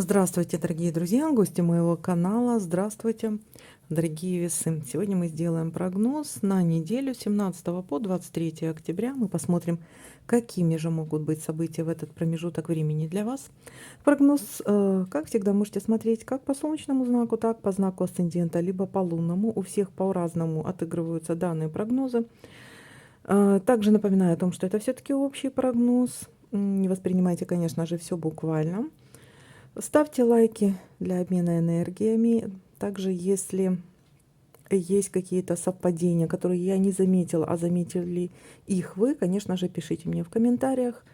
Здравствуйте, дорогие друзья, гости моего канала. Здравствуйте, дорогие весы. Сегодня мы сделаем прогноз на неделю с 17 по 23 октября. Мы посмотрим, какими же могут быть события в этот промежуток времени для вас. Прогноз, как всегда, можете смотреть как по солнечному знаку, так по знаку асцендента, либо по лунному. У всех по-разному отыгрываются данные прогнозы. Также напоминаю о том, что это все-таки общий прогноз. Не воспринимайте, конечно же, все буквально. Ставьте лайки для обмена энергиями. Также, если есть какие-то совпадения, которые я не заметила, а заметили их вы, конечно же, пишите мне в комментариях.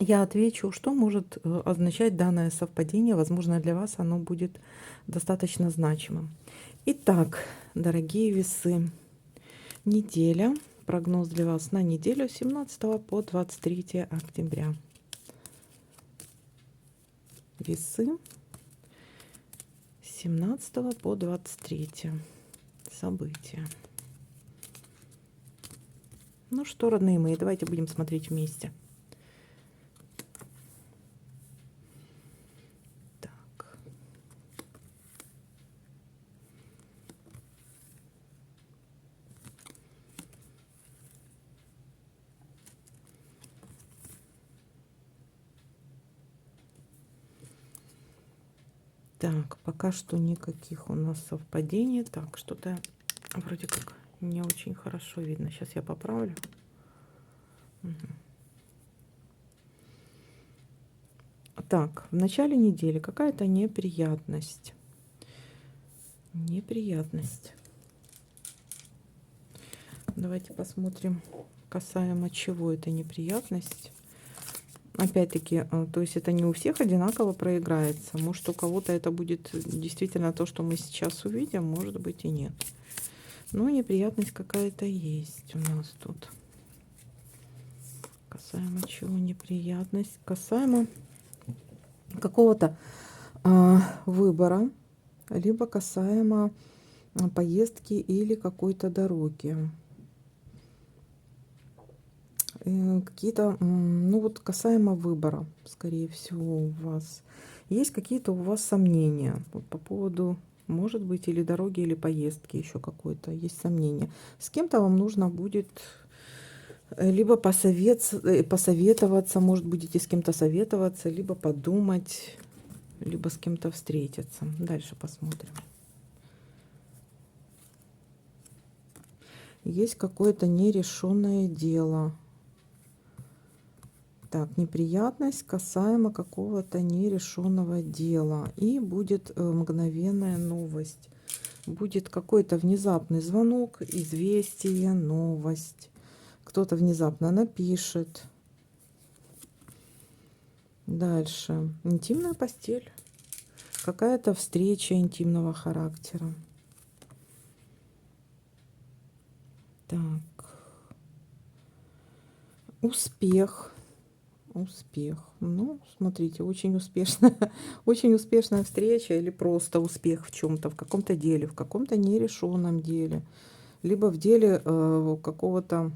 Я отвечу, что может означать данное совпадение. Возможно, для вас оно будет достаточно значимым. Итак, дорогие весы, неделя. Прогноз для вас на неделю с 17 по 23 октября. Весы. 17 по 23 события. Ну что, родные мои, давайте будем смотреть вместе. Так. Так, пока что никаких у нас совпадений. Так, что-то вроде как не очень хорошо видно. Сейчас я поправлю. Угу. Так, в начале недели какая-то неприятность. Неприятность. Давайте посмотрим, касаемо чего эта неприятность. Опять-таки, то есть это не у всех одинаково проиграется. Может, у кого-то это будет действительно то, что мы сейчас увидим, может быть и нет. Но неприятность какая-то есть у нас тут. Касаемо чего неприятность? Касаемо какого-то выбора, либо касаемо поездки или какой-то дороги. Какие-то, ну вот касаемо выбора, скорее всего, у вас есть какие-то у вас сомнения вот по поводу, может быть, или дороги, или поездки, еще какой-то есть сомнения. С кем-то вам нужно будет либо посоветоваться, может, будете с кем-то советоваться, либо подумать, либо с кем-то встретиться. Дальше посмотрим. Есть какое-то нерешенное дело. Так, неприятность касаемо какого-то нерешенного дела. И будет мгновенная новость. Будет какой-то внезапный звонок, известие, новость. Кто-то внезапно напишет. Дальше. Интимная постель. Какая-то встреча интимного характера. Так. Успех. Успех. Ну, смотрите, очень успешная, очень успешная встреча или просто успех в чем-то, в каком-то деле, в каком-то нерешенном деле, либо в деле какого-то,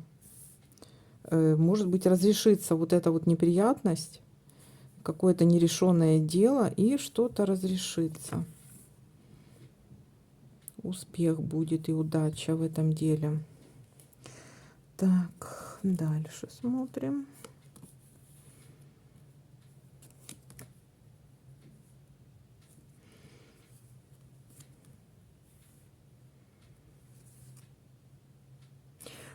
может быть, разрешится вот эта вот неприятность, какое-то нерешенное дело, и что-то разрешится. Успех будет и удача в этом деле. Так, дальше смотрим.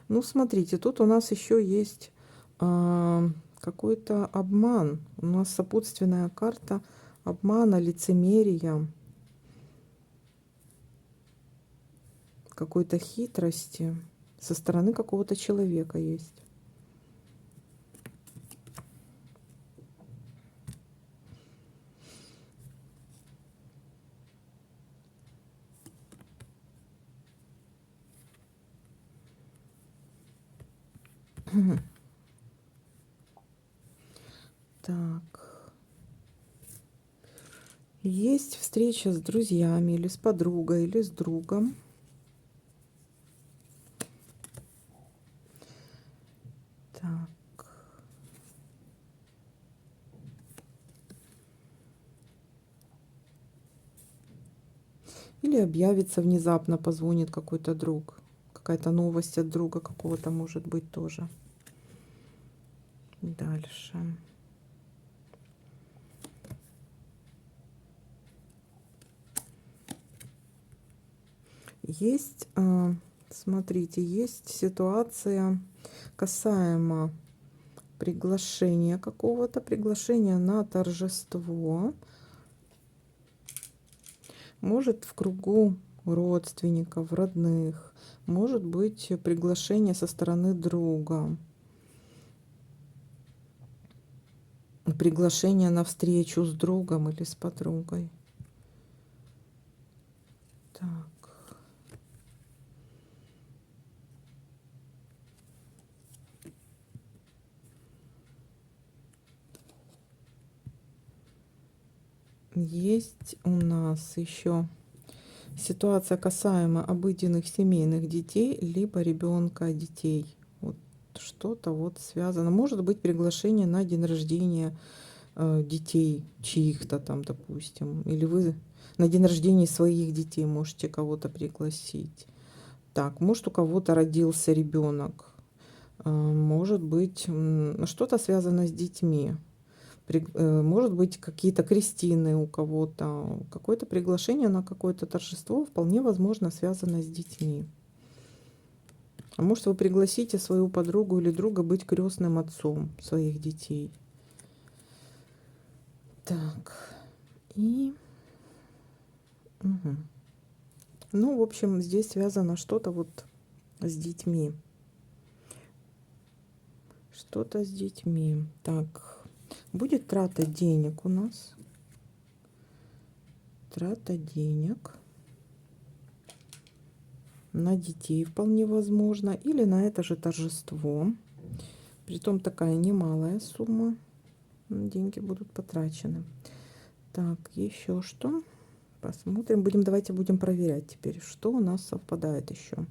Ну, смотрите, тут у нас еще есть какой-то обман. У нас сопутственная карта обмана, лицемерия, какой-то хитрости со стороны какого-то человека есть. Так. Есть встреча с друзьями или с подругой, или с другом. Так. Или объявится внезапно, позвонит какой-то друг. Какая-то новость от друга какого-то может быть тоже. Дальше. Есть, смотрите, есть ситуация касаемо приглашения какого-то, приглашения на торжество. Может в кругу родственников, родных, может быть приглашение со стороны друга, приглашение на встречу с другом или с подругой. Так. Есть у нас еще ситуация касаемо обыденных семейных детей, либо ребенка детей. Вот что-то вот связано. Может быть приглашение на день рождения детей чьих-то там, допустим. Или вы на день рождения своих детей можете кого-то пригласить. Так, может у кого-то родился ребенок. Может быть что-то связано с детьми. Может быть, какие-то крестины у кого-то, какое-то приглашение на какое-то торжество, вполне возможно, связано с детьми. А может, вы пригласите свою подругу или друга быть крестным отцом своих детей. Так, и... Угу. Ну, в общем, здесь связано что-то вот с детьми. Что-то с детьми. Так, будет трата денег у нас. Трата денег на детей вполне возможно. Или на это же торжество. Притом такая немалая сумма. Деньги будут потрачены. Так, еще что? Посмотрим. Давайте будем проверять теперь, что у нас совпадает еще.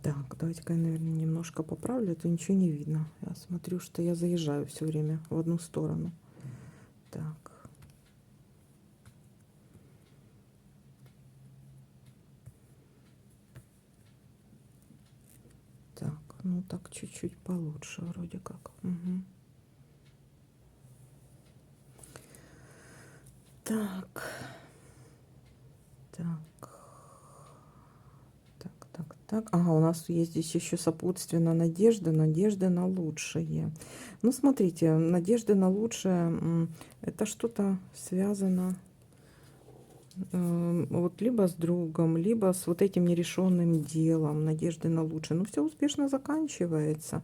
Так, давайте-ка я, наверное, немножко поправлю, а то ничего не видно. Я смотрю, что я заезжаю все время в одну сторону. Так. Так, ну так чуть-чуть получше вроде как. Угу. Так. Так. Так, ага, у нас есть здесь еще сопутственно надежда, надежда на лучшее. Ну, смотрите, надежда на лучшее, это что-то связано вот либо с другом, либо с вот этим нерешенным делом, надежды на лучшее. Ну, все успешно заканчивается.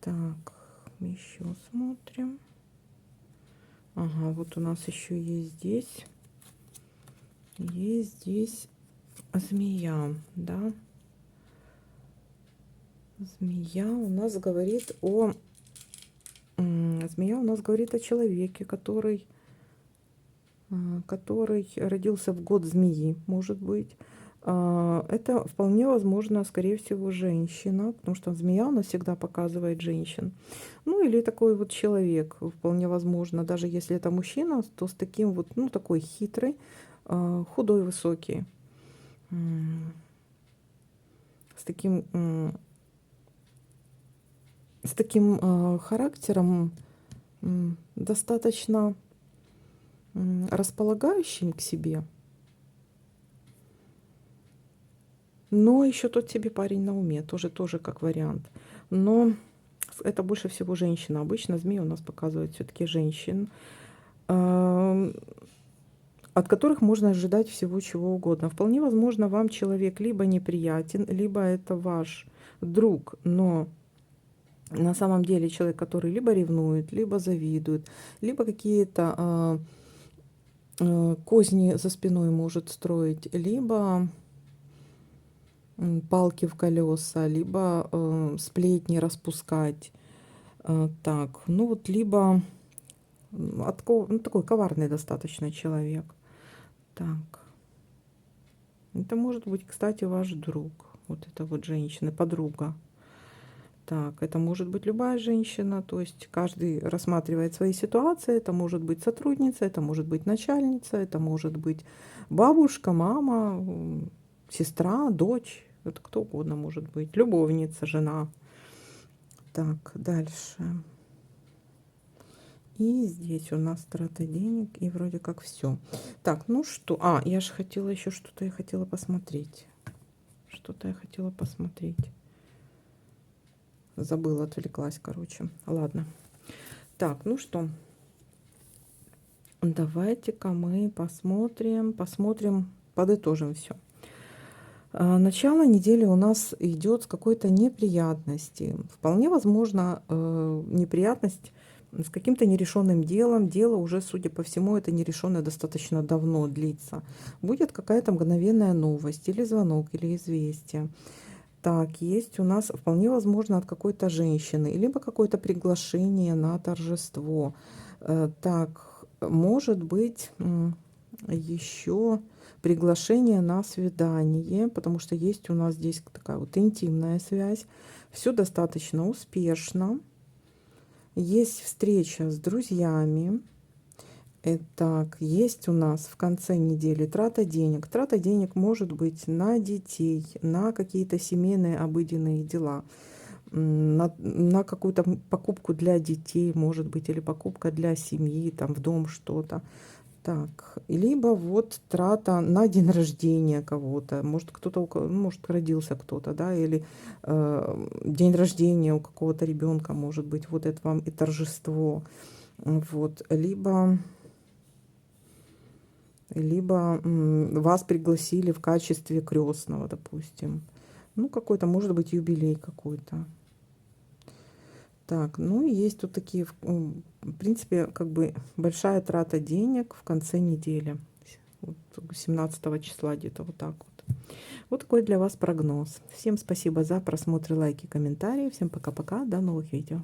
Так, еще смотрим. Ага, вот у нас еще есть здесь змея, да. Змея у нас говорит о человеке, который родился в год змеи, может быть. Это вполне возможно, скорее всего, женщина, потому что змея у нас всегда показывает женщин. Ну, или такой вот человек, вполне возможно, даже если это мужчина, то с таким вот, ну, такой хитрый, худой, высокий, с таким характером, достаточно располагающим к себе. Но еще тот себе парень на уме, тоже как вариант. Но это больше всего женщина. Обычно змеи у нас показывают все-таки женщин, от которых можно ожидать всего чего угодно. Вполне возможно, вам человек либо неприятен, либо это ваш друг, но на самом деле человек, который либо ревнует, либо завидует, либо какие-то козни за спиной может строить, либо палки в колеса, либо сплетни распускать. Так, ну вот либо ну, такой коварный достаточно человек. Так, это может быть, кстати, ваш друг. Вот это вот женщина, подруга. Так, это может быть любая женщина, то есть каждый рассматривает свои ситуации. Это может быть сотрудница, это может быть начальница, это может быть бабушка, мама, сестра, дочь. Это кто угодно может быть. Любовница, жена. Так, дальше. И здесь у нас трата денег, и вроде как все. Так, ну что? А, я же хотела еще что-то, я хотела посмотреть. Что-то я хотела посмотреть. Забыла, отвлеклась, короче. Ладно. Так, ну что, давайте-ка мы посмотрим, подытожим все. Начало недели у нас идет с какой-то неприятности. Вполне возможно, неприятность с каким-то нерешенным делом. Дело уже, судя по всему, это нерешенное достаточно давно длится. Будет какая-то мгновенная новость, или звонок, или известие. Так, есть у нас вполне возможно от какой-то женщины, либо какое-то приглашение на торжество. Так, может быть, еще приглашение на свидание, потому что есть у нас здесь такая вот интимная связь. Все достаточно успешно. Есть встреча с друзьями. Итак, есть у нас в конце недели трата денег. Трата денег может быть на детей, на какие-то семейные обыденные дела, на какую-то покупку для детей, может быть, или покупка для семьи, там в дом что-то. Так, либо вот трата на день рождения кого-то. Может, кто-то, может, родился кто-то, да, или день рождения у какого-то ребенка, может быть, вот это вам и торжество. Вот, либо вас пригласили в качестве крестного, допустим. Ну, какой-то, может быть, юбилей какой-то. Так, ну и есть тут такие, в принципе, как бы большая трата денег в конце недели. Вот 17 числа где-то вот так вот. Вот такой для вас прогноз. Всем спасибо за просмотр, лайки, комментарии. Всем пока-пока, до новых видео.